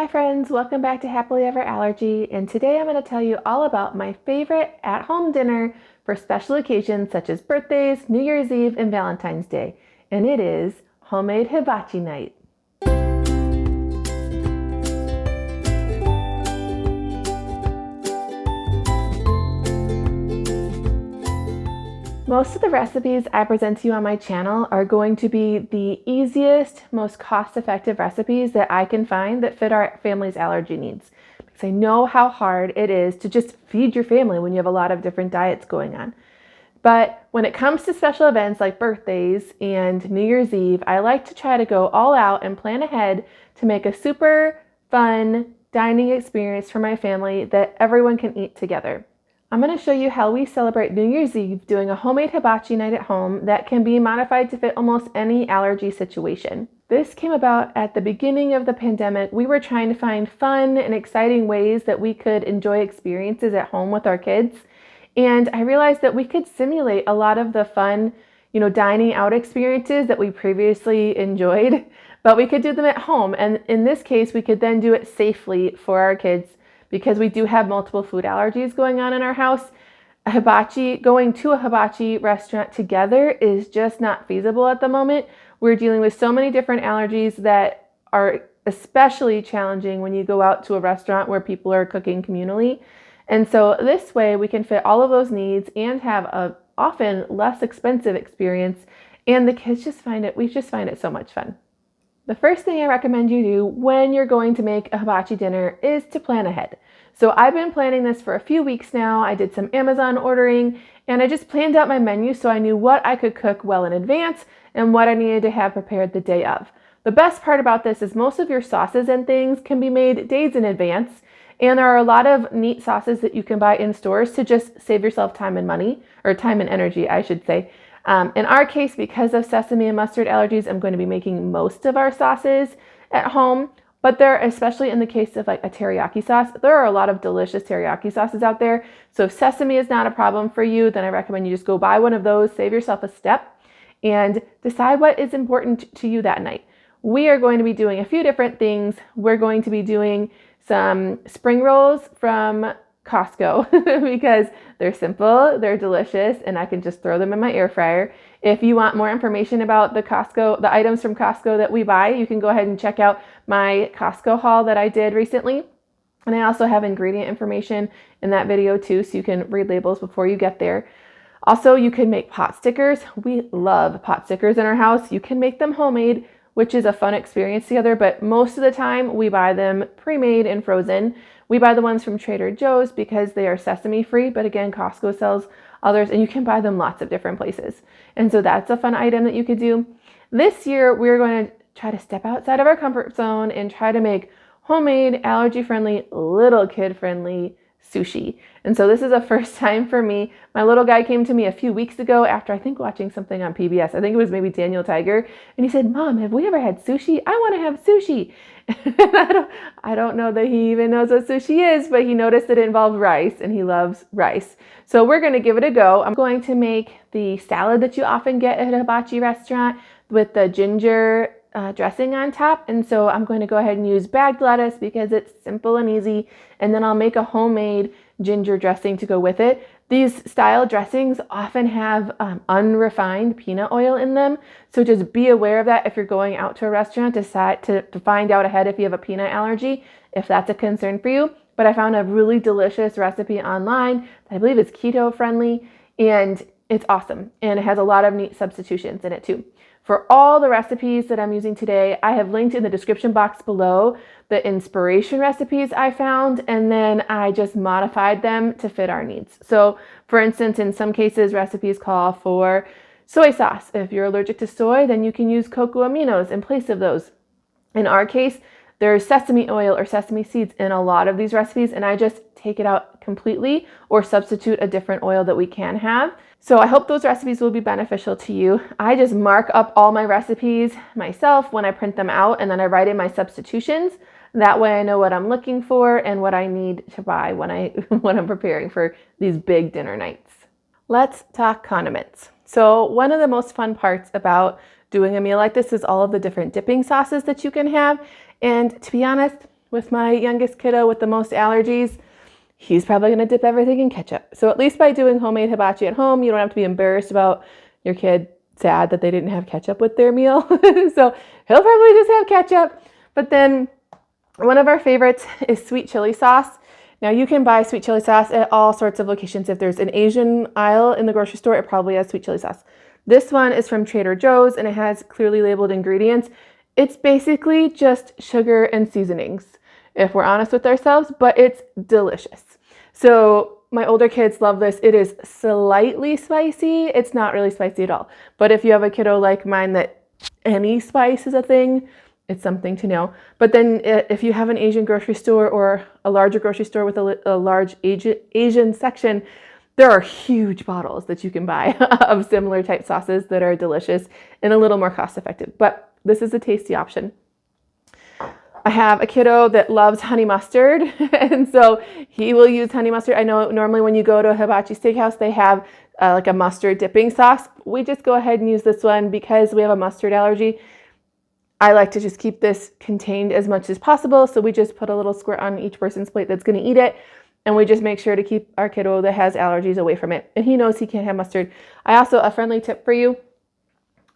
Hi friends, welcome back to Happily Ever Allergy, and today I'm going to tell you all about my favorite at-home dinner for special occasions such as birthdays, New Year's Eve, and Valentine's Day, and it is homemade hibachi night. Most of the recipes I present to you on my channel are going to be the easiest, most cost-effective recipes that I can find that fit our family's allergy needs. Because I know how hard it is to just feed your family when you have a lot of different diets going on. But when it comes to special events like birthdays and New Year's Eve, I like to try to go all out and plan ahead to make a super fun dining experience for my family that everyone can eat together. I'm going to show you how we celebrate New Year's Eve doing a homemade hibachi night at home that can be modified to fit almost any allergy situation. This came about at the beginning of the pandemic. We were trying to find fun and exciting ways that we could enjoy experiences at home with our kids. And I realized that we could simulate a lot of the fun, dining out experiences that we previously enjoyed, but we could do them at home. And in this case, we could then do it safely for our kids. Because we do have multiple food allergies going on in our house, going to a hibachi restaurant together is just not feasible at the moment. We're dealing with so many different allergies that are especially challenging when you go out to a restaurant where people are cooking communally. And so this way we can fit all of those needs and have a often less expensive experience, and the kids we just find it so much fun. The first thing I recommend you do when you're going to make a hibachi dinner is to plan ahead. So I've been planning this for a few weeks now. I did some Amazon ordering and I just planned out my menu so I knew what I could cook well in advance and what I needed to have prepared the day of. The best part about this is most of your sauces and things can be made days in advance, and there are a lot of neat sauces that you can buy in stores to just save yourself time and money, or time and energy, I should say. In our case, because of sesame and mustard allergies, I'm going to be making most of our sauces at home, but especially in the case of like a teriyaki sauce, there are a lot of delicious teriyaki sauces out there. So if sesame is not a problem for you, then I recommend you just go buy one of those, save yourself a step, and decide what is important to you that night. We are going to be doing a few different things. We're going to be doing some spring rolls from Costco because they're simple, they're delicious, and I can just throw them in my air fryer. If you want more information about the items from Costco that we buy, you can go ahead and check out my Costco haul that I did recently. And I also have ingredient information in that video too, so you can read labels before you get there. Also, you can make pot stickers. We love pot stickers in our house. You can make them homemade, which is a fun experience together, but most of the time we buy them pre-made and frozen. We buy the ones from Trader Joe's because they are sesame free, but again, Costco sells others and you can buy them lots of different places. And so that's a fun item that you could do. This year, we're going to try to step outside of our comfort zone and try to make homemade, allergy-friendly, little kid-friendly sushi. And so this is a first time for me. My little guy came to me a few weeks ago after I think watching something on PBS. I think it was maybe Daniel Tiger. And he said, "Mom, have we ever had sushi? I want to have sushi." I don't know that he even knows what sushi is, but he noticed that it involved rice and he loves rice. So we're going to give it a go. I'm going to make the salad that you often get at a hibachi restaurant with the ginger dressing on top. And so I'm going to go ahead and use bagged lettuce because it's simple and easy. And then I'll make a homemade ginger dressing to go with it. These style dressings often have unrefined peanut oil in them. So just be aware of that if you're going out to a restaurant. Decide to find out ahead if you have a peanut allergy, if that's a concern for you. But I found a really delicious recipe online that I believe is keto friendly, and it's awesome. And it has a lot of neat substitutions in it too. For all the recipes that I'm using today, I have linked in the description box below the inspiration recipes I found, and then I just modified them to fit our needs. So for instance, in some cases, recipes call for soy sauce. If you're allergic to soy, then you can use cocoa aminos in place of those. In our case, there's sesame oil or sesame seeds in a lot of these recipes, and I just take it out completely or substitute a different oil that we can have. So I hope those recipes will be beneficial to you. I just mark up all my recipes myself when I print them out, and then I write in my substitutions. That way I know what I'm looking for and what I need to buy when I'm preparing for these big dinner nights. Let's talk condiments. So one of the most fun parts about doing a meal like this is all of the different dipping sauces that you can have. And to be honest, with my youngest kiddo with the most allergies, he's probably going to dip everything in ketchup. So at least by doing homemade hibachi at home, you don't have to be embarrassed about your kid sad that they didn't have ketchup with their meal. So he'll probably just have ketchup. But then one of our favorites is sweet chili sauce. Now you can buy sweet chili sauce at all sorts of locations. If there's an Asian aisle in the grocery store, it probably has sweet chili sauce. This one is from Trader Joe's and it has clearly labeled ingredients. It's basically just sugar and seasonings, if we're honest with ourselves, but it's delicious. So my older kids love this. It is slightly spicy. It's not really spicy at all. But if you have a kiddo like mine that any spice is a thing, it's something to know. But then if you have an Asian grocery store or a larger grocery store with a large Asian section, there are huge bottles that you can buy of similar type sauces that are delicious and a little more cost effective. But this is a tasty option. I have a kiddo that loves honey mustard, and so he will use honey mustard. I know normally when you go to a hibachi steakhouse, they have like a mustard dipping sauce. We just go ahead and use this one because we have a mustard allergy. I like to just keep this contained as much as possible. So we just put a little squirt on each person's plate that's going to eat it. And we just make sure to keep our kiddo that has allergies away from it. And he knows he can't have mustard. I also, a friendly tip for you,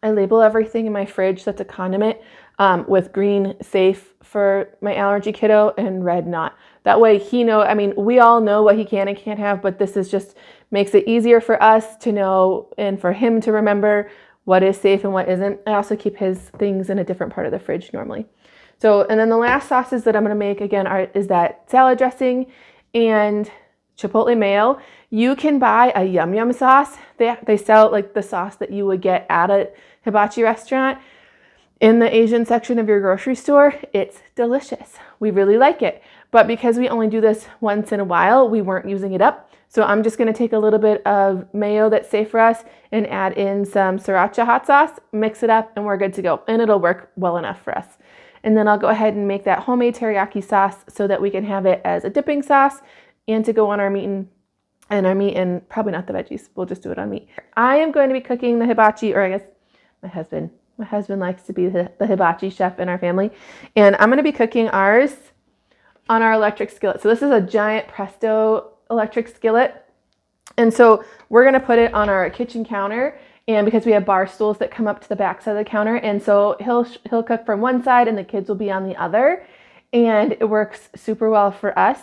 I label everything in my fridge that's a condiment with green safe for my allergy kiddo and red not. That way he knows, I mean, we all know what he can and can't have, but this is just makes it easier for us to know and for him to remember what is safe and what isn't. I also keep his things in a different part of the fridge normally. So, and then the last sauces that I'm going to make again is that salad dressing and chipotle mayo. You can buy a yum yum sauce. They sell like the sauce that you would get at a hibachi restaurant in the Asian section of your grocery store. It's delicious. We really like it. But because we only do this once in a while, we weren't using it up. So I'm just going to take a little bit of mayo that's safe for us and add in some sriracha hot sauce, mix it up, and we're good to go. And it'll work well enough for us. And then I'll go ahead and make that homemade teriyaki sauce so that we can have it as a dipping sauce and to go on our meat and probably not the veggies. We'll just do it on meat. I am going to be cooking the hibachi, or I guess my husband likes to be the hibachi chef in our family. And I'm going to be cooking ours on our electric skillet. So this is a giant Presto electric skillet. And so we're going to put it on our kitchen counter. And because we have bar stools that come up to the back side of the counter. And so he'll cook from one side and the kids will be on the other. And it works super well for us.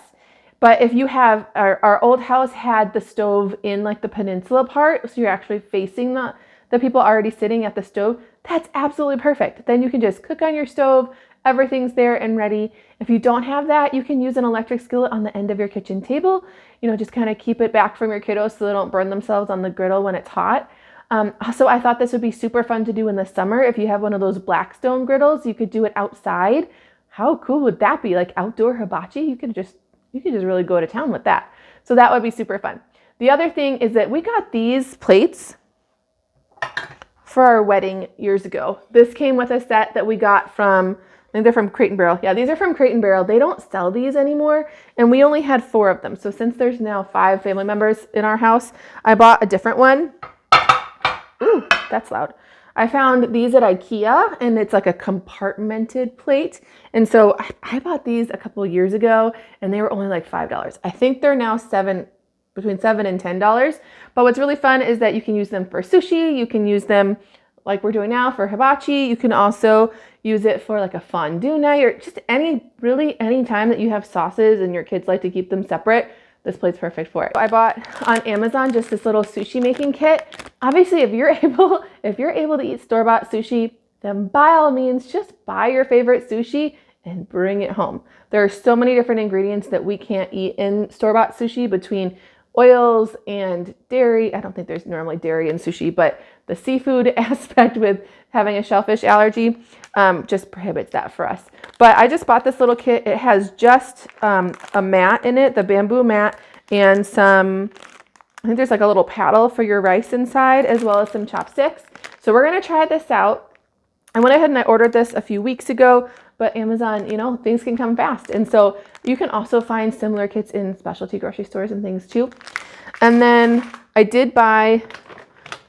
But if you have, our old house had the stove in like the peninsula part. So you're actually facing the people already sitting at the stove. That's absolutely perfect. Then you can just cook on your stove. Everything's there and ready. If you don't have that, you can use an electric skillet on the end of your kitchen table. You know, just kind of keep it back from your kiddos so they don't burn themselves on the griddle when it's hot. Also, I thought this would be super fun to do in the summer. If you have one of those Blackstone griddles, you could do it outside. How cool would that be? Like outdoor hibachi? You could just really go to town with that. So that would be super fun. The other thing is that we got these plates for our wedding years ago. This came with a set that we got from, I think they're from Crate and Barrel. Yeah, these are from Crate and Barrel. They don't sell these anymore, and we only had 4 of them. So since there's now 5 family members in our house, I bought a different one. Ooh, that's loud. I found these at IKEA, and it's like a compartmented plate. And so I bought these a couple of years ago, and they were only like $5. I think they're now between $7 and $10. But what's really fun is that you can use them for sushi. You can use them like we're doing now for hibachi. You can also use it for like a fondue night or just any time that you have sauces and your kids like to keep them separate. This plate's perfect for it. I bought on Amazon just this little sushi making kit. Obviously, if you're able to eat store-bought sushi, then by all means, just buy your favorite sushi and bring it home. There are so many different ingredients that we can't eat in store-bought sushi between oils and dairy. I don't think there's normally dairy in sushi, but the seafood aspect with having a shellfish allergy just prohibits that for us. But I just bought this little kit. It has just a mat in it, the bamboo mat, and some, I think there's like a little paddle for your rice inside, as well as some chopsticks. So we're going to try this out. I went ahead and I ordered this a few weeks ago, but Amazon, you know, things can come fast. And so you can also find similar kits in specialty grocery stores and things too. And then I did buy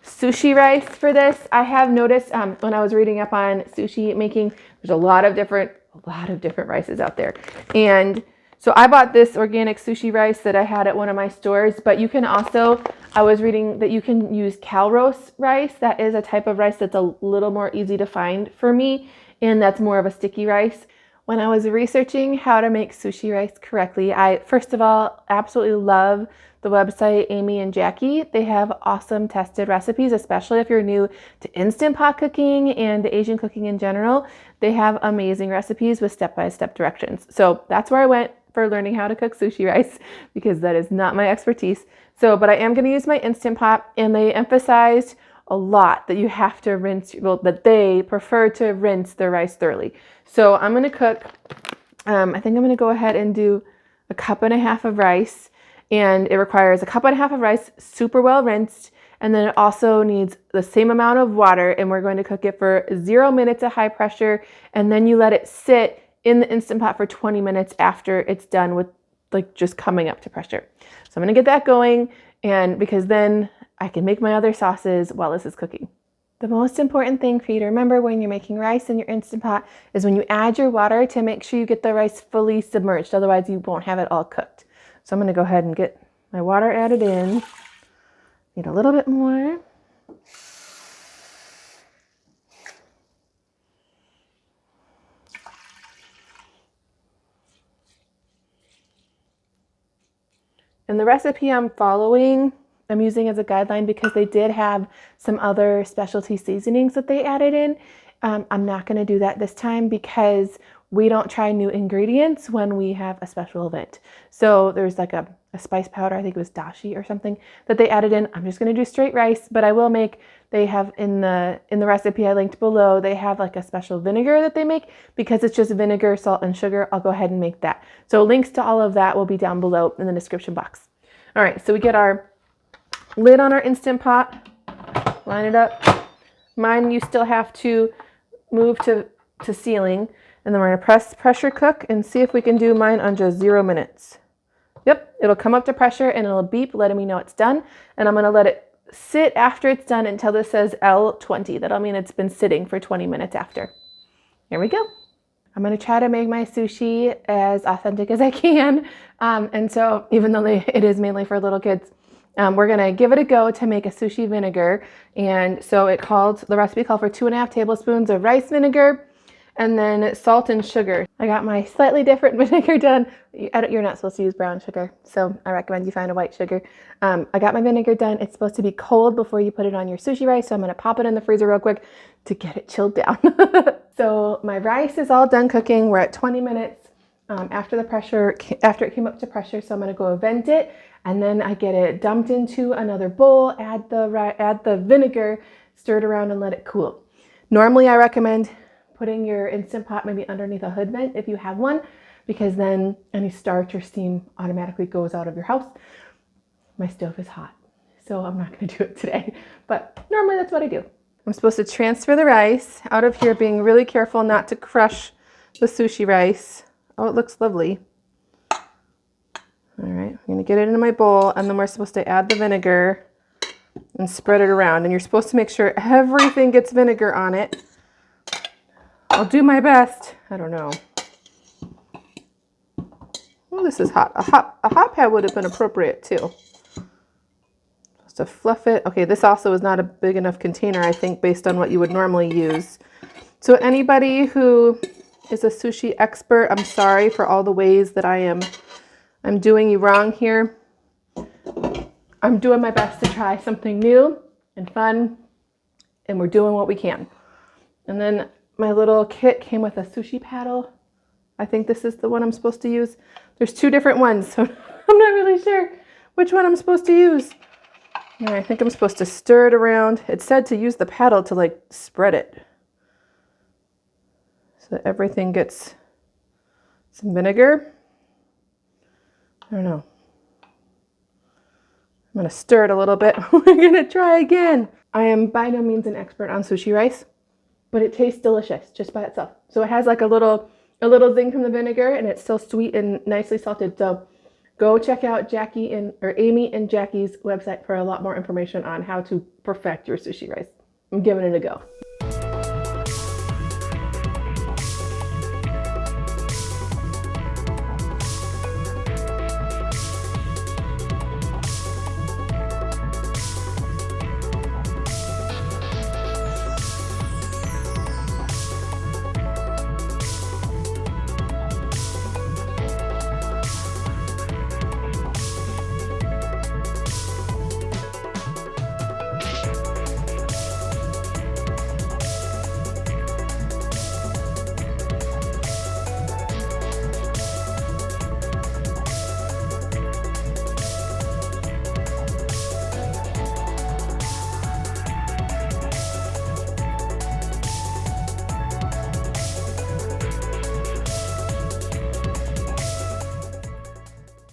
sushi rice for this. I have noticed when I was reading up on sushi making, there's a lot of different a lot of different rices out there. And so I bought this organic sushi rice that I had at one of my stores, but you can also, I was reading that you can use Calrose rice. That is a type of rice that's a little more easy to find for me, and that's more of a sticky rice. When I was researching how to make sushi rice correctly, I first of all absolutely love the website Amy and Jackie. They have awesome tested recipes, especially if you're new to Instant Pot cooking and Asian cooking in general. They have amazing recipes with step-by-step directions. So that's where I went for learning how to cook sushi rice, because that is not my expertise. But I am going to use my Instant Pot, and they emphasized a lot that you have to rinse, well, that they prefer to rinse the rice thoroughly. So I'm going to cook, I think I'm going to go ahead and do 1.5 cups of rice, and it requires 1.5 cups of rice, super well rinsed, and then it also needs the same amount of water, and we're going to cook it for 0 minutes at high pressure, and then you let it sit in the Instant Pot for 20 minutes after it's done with like just coming up to pressure. So I'm going to get that going, and because then I can make my other sauces while this is cooking. The most important thing for you to remember when you're making rice in your Instant Pot is when you add your water to make sure you get the rice fully submerged. Otherwise you won't have it all cooked. So I'm going to go ahead and get my water added in. Need a little bit more. And the recipe I'm following, I'm using as a guideline because they did have some other specialty seasonings that they added in. I'm not going to do that this time because we don't try new ingredients when we have a special event. So there's like a spice powder, I think it was dashi or something, that they added in. I'm just going to do straight rice, but I will make, they have in the recipe I linked below, they have like a special vinegar that they make because it's just vinegar, salt, and sugar. I'll go ahead and make that. So links to all of that will be down below in the description box. All right, so we get our lid on our Instant Pot, line it up. Mine, you still have to move to sealing, and then we're going to pressure cook and see if we can do mine on just 0 minutes. Yep, it'll come up to pressure and it'll beep letting me know it's done, and I'm going to let it sit after it's done until this says L20. That'll mean it's been sitting for 20 minutes after. Here we go. I'm going to try to make my sushi as authentic as I can, and so even though it is mainly for little kids, we're going to give it a go to make a sushi vinegar. And so the recipe called for 2.5 tablespoons of rice vinegar and then salt and sugar. I got my slightly different vinegar done. You're not supposed to use brown sugar, so I recommend you find a white sugar. I got my vinegar done. It's supposed to be cold before you put it on your sushi rice, so I'm going to pop it in the freezer real quick to get it chilled down. So my rice is all done cooking. We're at 20 minutes after it came up to pressure, so I'm going to go vent it. And then I get it dumped into another bowl, add the vinegar, stir it around, and let it cool. Normally I recommend putting your Instant Pot maybe underneath a hood vent if you have one, because then any starch or steam automatically goes out of your house. My stove is hot, so I'm not going to do it today, but normally that's what I do. I'm supposed to transfer the rice out of here, being really careful not to crush the sushi rice. Oh, it looks lovely. All right, I'm going to get it into my bowl, and then we're supposed to add the vinegar and spread it around. And you're supposed to make sure everything gets vinegar on it. I'll do my best. I don't know. Oh, this is hot. A hot pad would have been appropriate too. Just to fluff it. Okay, this also is not a big enough container, I think, based on what you would normally use. So anybody who is a sushi expert, I'm sorry for all the ways that I'm doing you wrong here. I'm doing my best to try something new and fun, and we're doing what we can. And then my little kit came with a sushi paddle. I think this is the one I'm supposed to use. There's 2 different ones, so I'm not really sure which one I'm supposed to use. And I think I'm supposed to stir it around. It said to use the paddle to like spread it, so that everything gets some vinegar. I don't know. I'm going to stir it a little bit. We're going to try again. I am by no means an expert on sushi rice, but it tastes delicious just by itself. So it has like a little zing from the vinegar, and it's still sweet and nicely salted. So go check out Amy and Jackie's website for a lot more information on how to perfect your sushi rice. I'm giving it a go.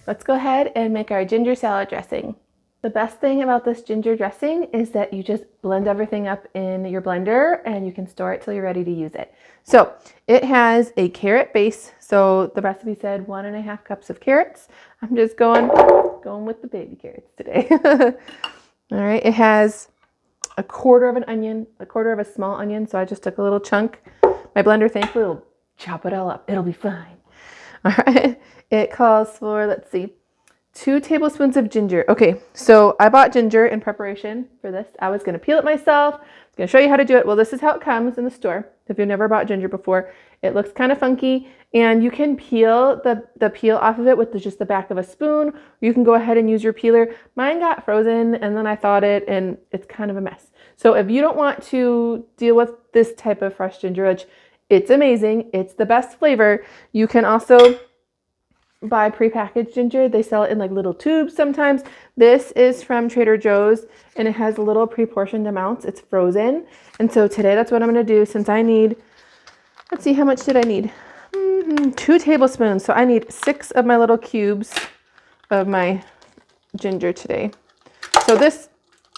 let's go ahead and make our ginger salad dressing. The best thing about this ginger dressing is that you just blend everything up in your blender and you can store it till you're ready to use it. So it has a carrot base. So the recipe said 1.5 cups of carrots. I'm just going with the baby carrots today. All right, it has a quarter of an onion, a quarter of a small onion. So I just took a little chunk. My blender thankfully will chop it all up. It'll be fine. All right, it calls for, let's see, 2 tablespoons of ginger. Okay, so I bought ginger in preparation for this. I was gonna peel it myself. I was gonna show you how to do it. Well, this is how it comes in the store. If you've never bought ginger before, it looks kind of funky, and you can peel the peel off of it with just the back of a spoon, or you can go ahead and use your peeler. Mine got frozen, and then I thawed it, and it's kind of a mess. So if you don't want to deal with this type of fresh ginger, which it's amazing, it's the best flavor, you can also buy prepackaged ginger. They sell it in like little tubes sometimes. This is from Trader Joe's and it has little pre-portioned amounts. It's frozen. And so today that's what I'm going to do since I need, let's see, how much did I need? 2 tablespoons. So I need 6 of my little cubes of my ginger today. So this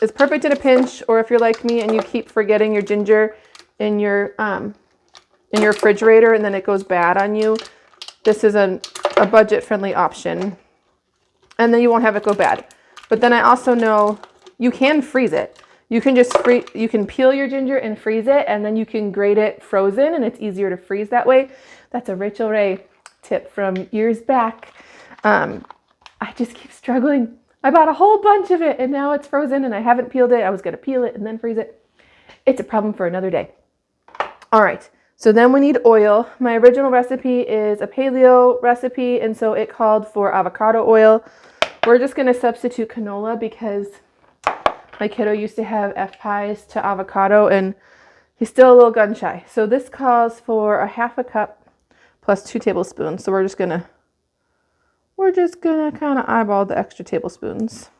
is perfect in a pinch, or if you're like me and you keep forgetting your ginger in your refrigerator and then it goes bad on you, this is a budget-friendly option, and then you won't have it go bad. But then I also know you can freeze it. You can just you can peel your ginger and freeze it, and then you can grate it frozen, and it's easier to freeze that way. That's a Rachel Ray tip from years back. I just keep struggling. I bought a whole bunch of it, and now it's frozen, and I haven't peeled it. I was gonna peel it and then freeze it. It's a problem for another day. All right. So then we need oil. My original recipe is a paleo recipe, and so it called for avocado oil. We're just gonna substitute canola because my kiddo used to have F-pies to avocado and he's still a little gun shy. So this calls for 1/2 cup plus 2 tablespoons. So we're just gonna kind of eyeball the extra tablespoons.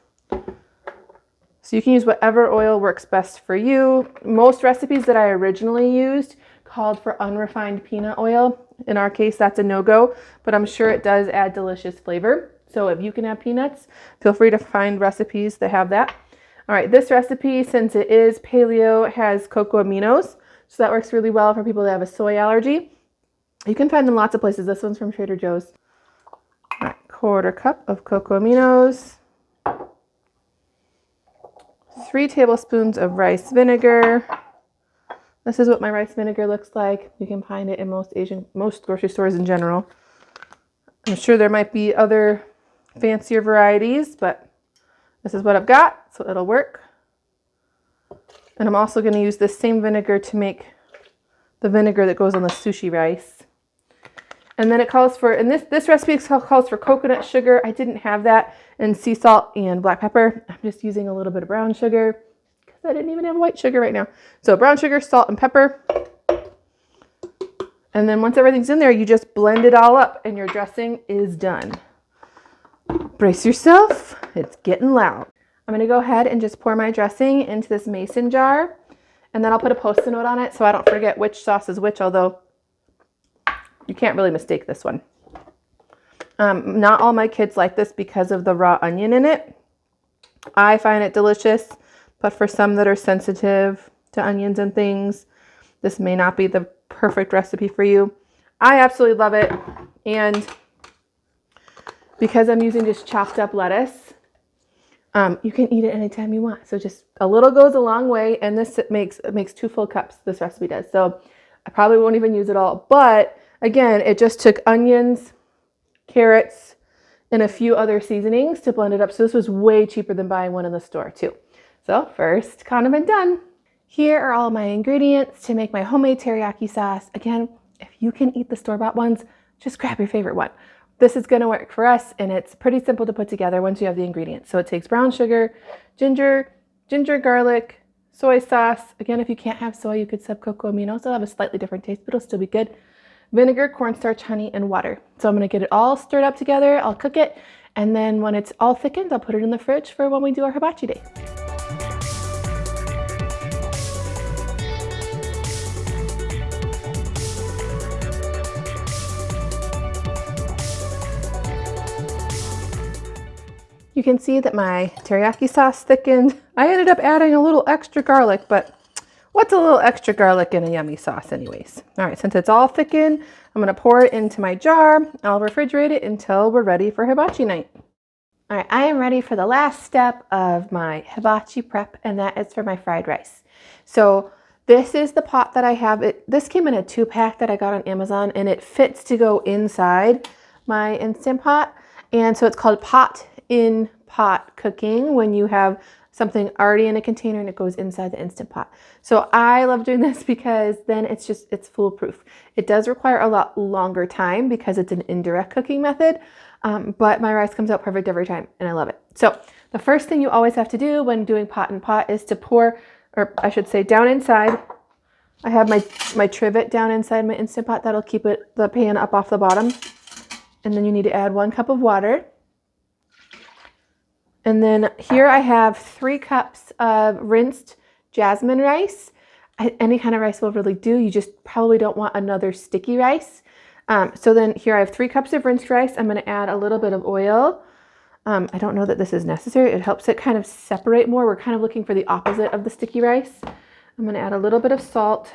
So you can use whatever oil works best for you. Most recipes that I originally used called for unrefined peanut oil. In our case, that's a no-go, but I'm sure it does add delicious flavor. So if you can have peanuts, feel free to find recipes that have that. All right, this recipe, since it is paleo, has cocoa aminos. So that works really well for people that have a soy allergy. You can find them lots of places. This one's from Trader Joe's. All right, 1/4 cup of cocoa aminos. 3 tablespoons of rice vinegar. This is what my rice vinegar looks like. You can find it in most grocery stores in general. I'm sure there might be other fancier varieties, but this is what I've got, so it'll work. And I'm also going to use this same vinegar to make the vinegar that goes on the sushi rice. And then it calls for, and this recipe calls for coconut sugar. I didn't have that, and sea salt and black pepper. I'm just using a little bit of brown sugar, I didn't even have white sugar right now. So brown sugar, salt, and pepper. And then once everything's in there, you just blend it all up and your dressing is done. Brace yourself, it's getting loud. I'm gonna go ahead and just pour my dressing into this mason jar, and then I'll put a Post-it note on it so I don't forget which sauce is which, although you can't really mistake this one. Not all my kids like this because of the raw onion in it. I find it delicious. But for some that are sensitive to onions and things, this may not be the perfect recipe for you. I absolutely love it. And because I'm using just chopped up lettuce, you can eat it anytime you want. So just a little goes a long way. And this it makes 2 full cups, this recipe does. So I probably won't even use it all. But again, it just took onions, carrots, and a few other seasonings to blend it up. So this was way cheaper than buying one in the store too. So first condiment done. Here are all my ingredients to make my homemade teriyaki sauce. Again, if you can eat the store-bought ones, just grab your favorite one. This is gonna work for us, and it's pretty simple to put together once you have the ingredients. So it takes brown sugar, ginger, garlic, soy sauce. Again, if you can't have soy, you could sub cocoa aminos. It'll have a slightly different taste, but it'll still be good. Vinegar, cornstarch, honey, and water. So I'm gonna get it all stirred up together. I'll cook it, and then when it's all thickened, I'll put it in the fridge for when we do our hibachi day. You can see that my teriyaki sauce thickened. I ended up adding a little extra garlic, but what's a little extra garlic in a yummy sauce anyways? All right, since it's all thickened, I'm gonna pour it into my jar. I'll refrigerate it until we're ready for hibachi night. All right, I am ready for the last step of my hibachi prep, and that is for my fried rice. So this is the pot that I have. This came in a 2-pack that I got on Amazon, and it fits to go inside my Instant Pot. And so it's called pot in pot cooking when you have something already in a container and it goes inside the Instant Pot. So I love doing this because then it's foolproof. It does require a lot longer time because it's an indirect cooking method, but my rice comes out perfect every time and I love it. So the first thing you always have to do when doing pot in pot is to pour, or I should say down inside. I have my trivet down inside my Instant Pot. That'll keep the pan up off the bottom. And then you need to add 1 cup of water. And then here I have 3 cups of rinsed jasmine rice. Any kind of rice will really do. You just probably don't want another sticky rice. So then here I have 3 cups of rinsed rice. I'm going to add a little bit of oil. I don't know that this is necessary. It helps it kind of separate more. We're kind of looking for the opposite of the sticky rice. I'm going to add a little bit of salt.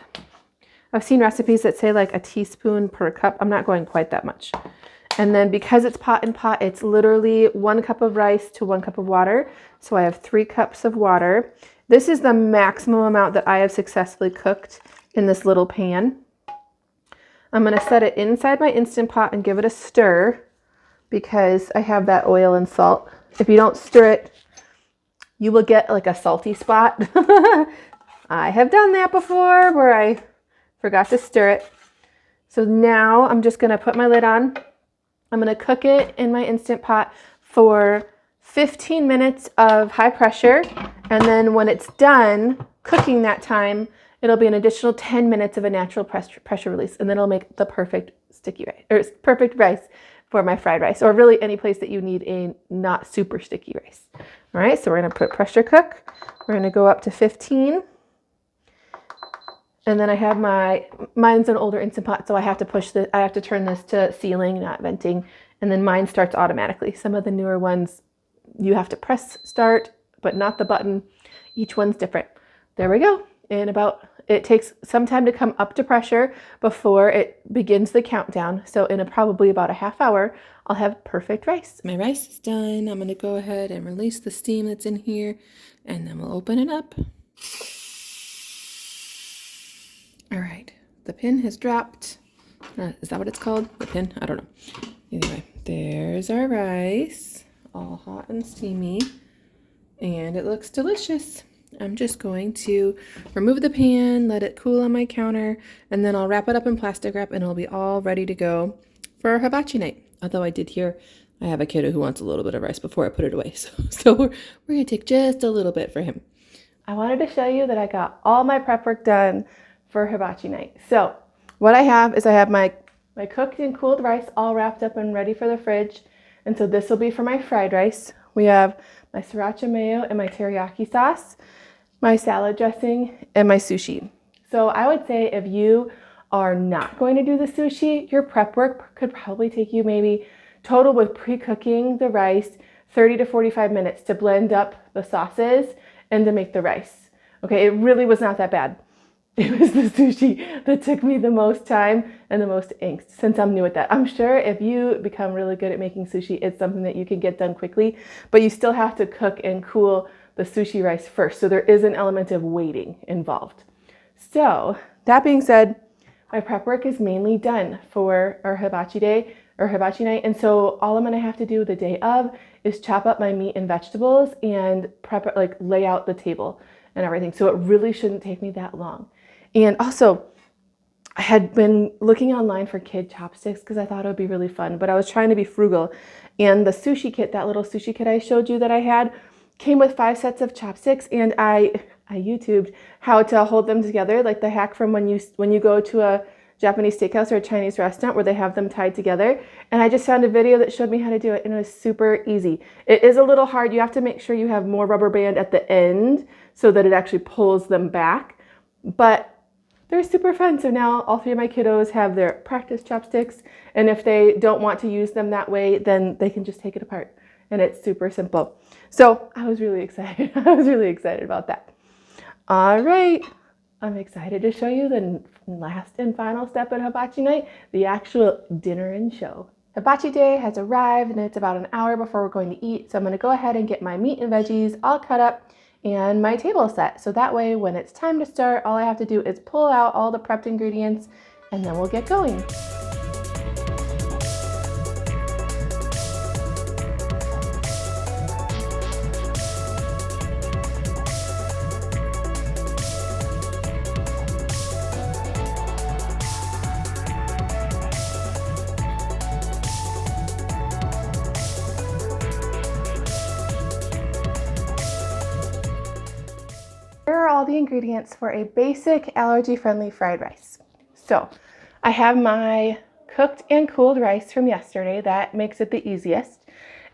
I've seen recipes that say like a teaspoon per cup. I'm not going quite that much. And then because it's pot in pot, it's literally 1 cup of rice to 1 cup of water. So I have 3 cups of water. This is the maximum amount that I have successfully cooked in this little pan. I'm going to set it inside my Instant Pot and give it a stir because I have that oil and salt. If you don't stir it, you will get like a salty spot. I have done that before where I forgot to stir it. So now I'm just going to put my lid on. I'm going to cook it in my Instant Pot for 15 minutes of high pressure. And then when it's done cooking that time, it'll be an additional 10 minutes of a natural pressure release. And then it'll make the perfect sticky rice, or perfect rice for my fried rice, or really any place that you need a not super sticky rice. All right, so we're going to put pressure cook. We're going to go up to 15. And then I have mine's an older Instant Pot, so I have to turn this to sealing, not venting. And then mine starts automatically. Some of the newer ones, you have to press start, but not the button. Each one's different. There we go. It takes some time to come up to pressure before it begins the countdown. So in probably about a half hour, I'll have perfect rice. My rice is done. I'm going to go ahead and release the steam that's in here, and then we'll open it up. All right, the pin has dropped. Is that what it's called? The pin? I don't know. Anyway, there's our rice, all hot and steamy, and it looks delicious. I'm just going to remove the pan, let it cool on my counter, and then I'll wrap it up in plastic wrap and it'll be all ready to go for our hibachi night. Although I did hear I have a kiddo who wants a little bit of rice before I put it away. So we're going to take just a little bit for him. I wanted to show you that I got all my prep work done for hibachi night. So what I have is my cooked and cooled rice all wrapped up and ready for the fridge. And so this will be for my fried rice. We have my sriracha mayo and my teriyaki sauce, my salad dressing, and my sushi. So I would say if you are not going to do the sushi, your prep work could probably take you maybe total with pre-cooking the rice 30 to 45 minutes to blend up the sauces and to make the rice. Okay, it really was not that bad. It was the sushi that took me the most time and the most angst since I'm new at that. I'm sure if you become really good at making sushi, it's something that you can get done quickly, but you still have to cook and cool the sushi rice first. So there is an element of waiting involved. So that being said, my prep work is mainly done for our hibachi day or hibachi night. And so all I'm going to have to do the day of is chop up my meat and vegetables and prep it, like lay out the table and everything. So it really shouldn't take me that long. And also, I had been looking online for kid chopsticks because I thought it would be really fun, but I was trying to be frugal. And the sushi kit, that little sushi kit I showed you that I had, came with 5 sets of chopsticks, and I YouTubed how to hold them together, like the hack from when you go to a Japanese steakhouse or a Chinese restaurant where they have them tied together. And I just found a video that showed me how to do it, and it was super easy. It is a little hard. You have to make sure you have more rubber band at the end so that it actually pulls them back. But they're super fun. So now all 3 of my kiddos have their practice chopsticks. And if they don't want to use them that way, then they can just take it apart and it's super simple. So I was really excited. I was really excited about that. All right, I'm excited to show you the last and final step at hibachi night, the actual dinner and show. Hibachi day has arrived and it's about an hour before we're going to eat. So I'm going to go ahead and get my meat and veggies all cut up and my table set. So that way when it's time to start, all I have to do is pull out all the prepped ingredients and then we'll get going. Here are all the ingredients for a basic allergy-friendly fried rice. So I have my cooked and cooled rice from yesterday. That makes it the easiest.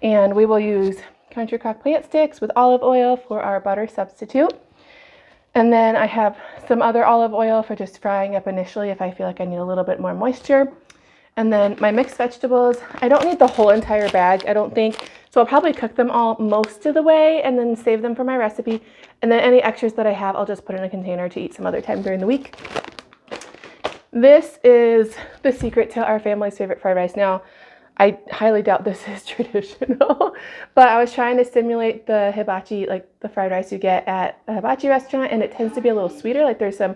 And we will use country crock plant sticks with olive oil for our butter substitute. And then I have some other olive oil for just frying up initially if I feel like I need a little bit more moisture. And then my mixed vegetables, I don't need the whole entire bag, I don't think. So I'll probably cook them all most of the way and then save them for my recipe. And then any extras that I have, I'll just put in a container to eat some other time during the week. This is the secret to our family's favorite fried rice. Now, I highly doubt this is traditional, but I was trying to simulate the hibachi, like the fried rice you get at a hibachi restaurant, and it tends to be a little sweeter, like there's some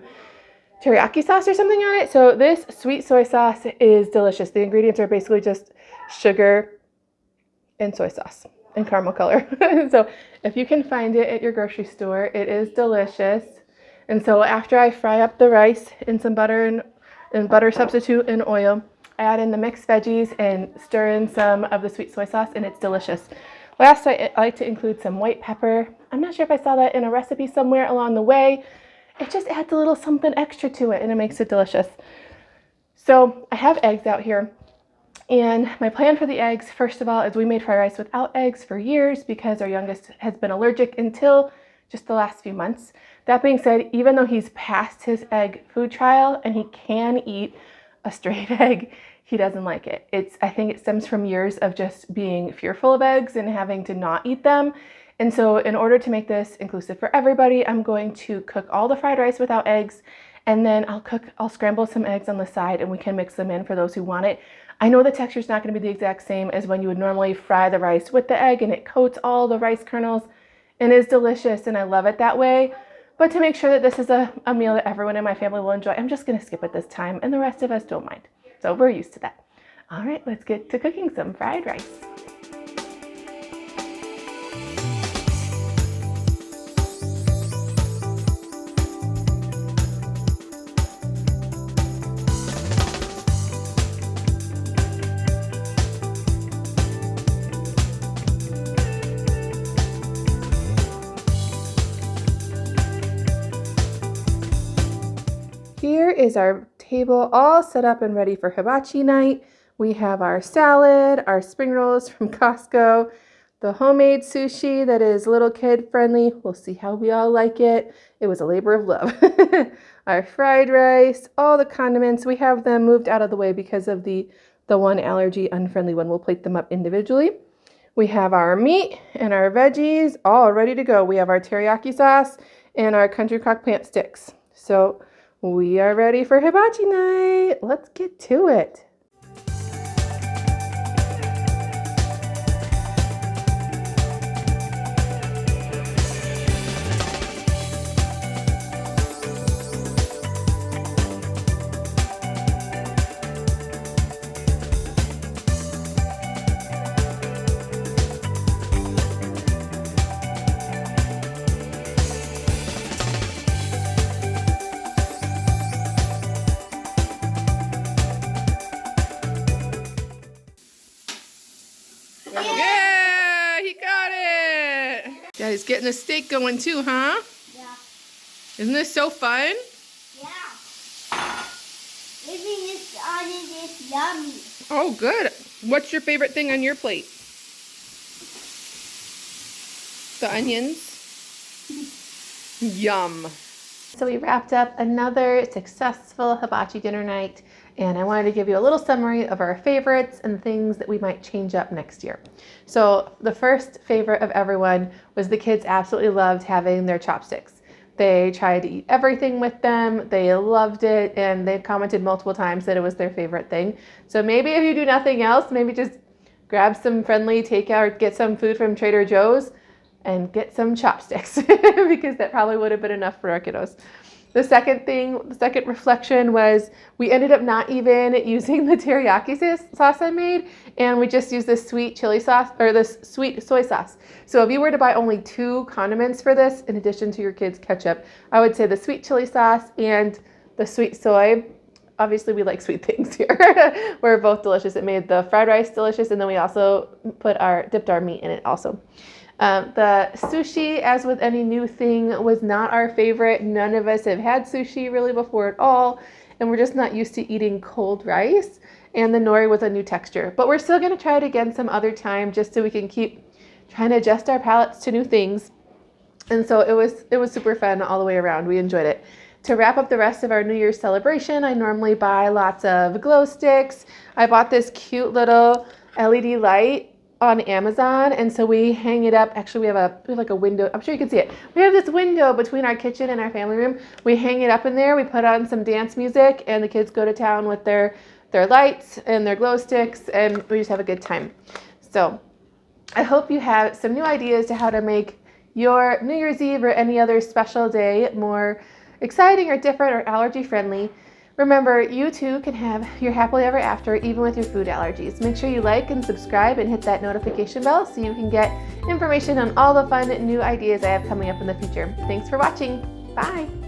teriyaki sauce or something on it. So this sweet soy sauce is delicious. The ingredients are basically just sugar and soy sauce and caramel color. So if you can find it at your grocery store, it is delicious. And so after I fry up the rice in some butter and butter substitute and oil, I add in the mixed veggies and stir in some of the sweet soy sauce, and it's delicious. Last, I like to include some white pepper. I'm not sure if I saw that in a recipe somewhere along the way. It just adds a little something extra to it and it makes it delicious. So I have eggs out here, and my plan for the eggs, first of all, is we made fried rice without eggs for years because our youngest has been allergic until just the last few months. That being said, even though he's passed his egg food trial and he can eat a straight egg, he doesn't like it. I think it stems from years of just being fearful of eggs and having to not eat them. And so in order to make this inclusive for everybody, I'm going to cook all the fried rice without eggs, and then I'll scramble some eggs on the side and we can mix them in for those who want it. I know the texture is not going to be the exact same as when you would normally fry the rice with the egg and it coats all the rice kernels and is delicious, and I love it that way. But to make sure that this is a meal that everyone in my family will enjoy, I'm just going to skip it this time, and the rest of us don't mind. So we're used to that. All right, let's get to cooking some fried rice. Here is our table all set up and ready for hibachi night. We have our salad, our spring rolls from Costco, the homemade sushi that is little kid friendly. We'll see how we all like it. It was a labor of love. Our fried rice, all the condiments. We have them moved out of the way because of the one allergy unfriendly one. We'll plate them up individually. We have our meat and our veggies all ready to go. We have our teriyaki sauce and our country crock plant sticks. So we are ready for hibachi night. Let's get to it. Yeah, he got it. Yeah, he's getting the steak going too, huh? Yeah. Isn't this so fun? Yeah. Living this onion is yummy. Oh, good. What's your favorite thing on your plate? The onions? Yum. So we wrapped up another successful hibachi dinner night. And I wanted to give you a little summary of our favorites and things that we might change up next year. So the first favorite of everyone was the kids absolutely loved having their chopsticks. They tried to eat everything with them. They loved it, and they commented multiple times that it was their favorite thing. So maybe if you do nothing else, maybe just grab some friendly takeout or get some food from Trader Joe's and get some chopsticks because that probably would have been enough for our kiddos. The second reflection was we ended up not even using the teriyaki sauce I made, and we just used this sweet chili sauce or this sweet soy sauce. So if you were to buy only 2 condiments for this, in addition to your kids' ketchup, I would say the sweet chili sauce and the sweet soy. Obviously, we like sweet things here. We're both delicious. It made the fried rice delicious, and then we also dipped our meat in it also. The sushi, as with any new thing, was not our favorite. None of us have had sushi really before at all, and we're just not used to eating cold rice. And the nori was a new texture. But we're still going to try it again some other time just so we can keep trying to adjust our palates to new things. And so it was super fun all the way around. We enjoyed it. To wrap up the rest of our New Year's celebration, I normally buy lots of glow sticks. I bought this cute little LED light on Amazon, and so we hang it up. Actually, we have like a window. I'm sure you can see it. We have this window between our kitchen and our family room. We hang it up in there. We put on some dance music, and the kids go to town with their lights and their glow sticks, and we just have a good time. So I hope you have some new ideas to how to make your New Year's Eve or any other special day more exciting or different or allergy friendly. Remember, you too can have your happily ever after even with your food allergies. Make sure you like and subscribe and hit that notification bell so you can get information on all the fun new ideas I have coming up in the future. Thanks for watching. Bye.